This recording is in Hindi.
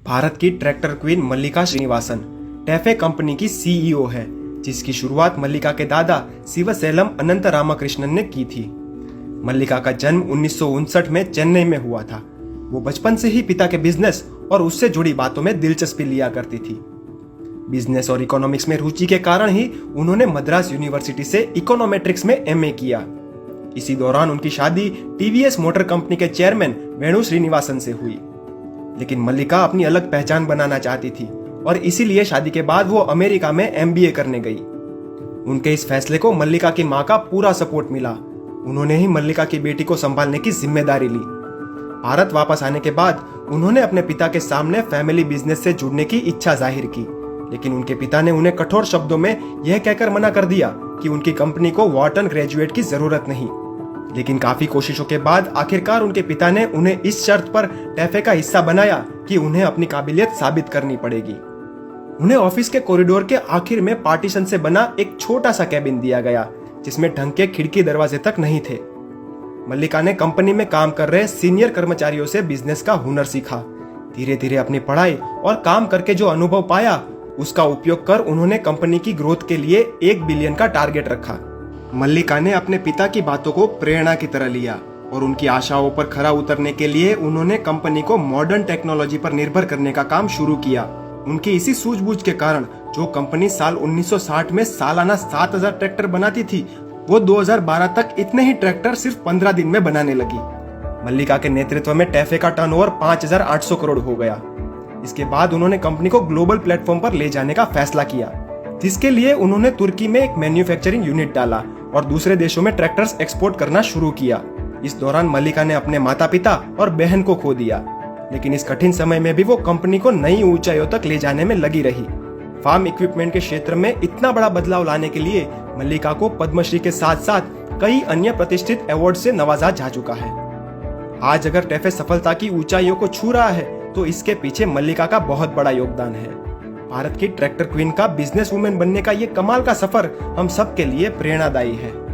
भारत की ट्रैक्टर क्वीन मल्लिका श्रीनिवासन टैफे कंपनी की सीईओ है, जिसकी शुरुआत मल्लिका के दादा शिवसेलम अनंत रामकृष्णन ने की थी। मल्लिका का जन्म 1959 में चेन्नई में हुआ था। वो बचपन से ही पिता के बिजनेस और उससे जुड़ी बातों में दिलचस्पी लिया करती थी। बिजनेस और इकोनॉमिक्स में रुचि के कारण ही उन्होंने मद्रास यूनिवर्सिटी से इकोनोमेट्रिक्स में एमए किया। इसी दौरान उनकी शादी टीवीएस मोटर कंपनी के चेयरमैन वेणु श्रीनिवासन से हुई। लेकिन मल्लिका अपनी अलग पहचान बनाना चाहती थी और इसीलिए शादी के बाद वो अमेरिका में एमबीए करने गई। उनके इस फैसले को मल्लिका की मां का पूरा सपोर्ट मिला। उन्होंने ही मल्लिका की बेटी को संभालने की जिम्मेदारी ली। भारत वापस आने के बाद उन्होंने अपने पिता के सामने फैमिली बिजनेस से जुड़ने की इच्छा जाहिर की, लेकिन उनके पिता ने उन्हें कठोर शब्दों में यह कहकर मना कर दिया कि उनकी कंपनी को वार्टन ग्रेजुएट की जरूरत नहीं। लेकिन काफी कोशिशों के बाद आखिरकार उनके पिता ने उन्हें इस शर्त पर टैफे का हिस्सा बनाया कि उन्हें अपनी काबिलियत साबित करनी पड़ेगी। उन्हें ऑफिस के कॉरिडोर के आखिर में पार्टीशन से बना एक छोटा सा कैबिन दिया गया, जिसमें ढंग के खिड़की दरवाजे तक नहीं थे। मल्लिका ने कंपनी में काम कर रहे सीनियर कर्मचारियों से बिजनेस का हुनर सीखा। धीरे धीरे अपनी पढ़ाई और काम करके जो अनुभव पाया, उसका उपयोग कर उन्होंने कंपनी की ग्रोथ के लिए 1 बिलियन का टारगेट रखा। मल्लिका ने अपने पिता की बातों को प्रेरणा की तरह लिया और उनकी आशाओं पर खरा उतरने के लिए उन्होंने कंपनी को मॉडर्न टेक्नोलॉजी पर निर्भर करने का काम शुरू किया। उनकी इसी सूझबूझ के कारण जो कंपनी साल 1960 में सालाना 7000 ट्रैक्टर बनाती थी, वो 2012 तक इतने ही ट्रैक्टर सिर्फ 15 दिन में बनाने लगी। मल्लिका के नेतृत्व में टैफे का टर्नओवर 5800 करोड़ हो गया। इसके बाद उन्होंने कंपनी को ग्लोबल प्लेटफॉर्म पर ले जाने का फैसला किया, जिसके लिए उन्होंने तुर्की में एक मैन्युफैक्चरिंग यूनिट डाला और दूसरे देशों में ट्रैक्टर्स एक्सपोर्ट करना शुरू किया। इस दौरान मल्लिका ने अपने माता पिता और बहन को खो दिया, लेकिन इस कठिन समय में भी वो कंपनी को नई ऊंचाइयों तक ले जाने में लगी रही। फार्म इक्विपमेंट के क्षेत्र में इतना बड़ा बदलाव लाने के लिए मल्लिका को पद्मश्री के साथ साथ कई अन्य प्रतिष्ठित अवार्ड से नवाजा जा चुका है। आज अगर टैफे सफलता की ऊंचाइयों को छू रहा है, तो इसके पीछे मल्लिका का बहुत बड़ा योगदान है। भारत की ट्रैक्टर क्वीन का बिजनेस वुमेन बनने का ये कमाल का सफर हम सब के लिए प्रेरणादायी है।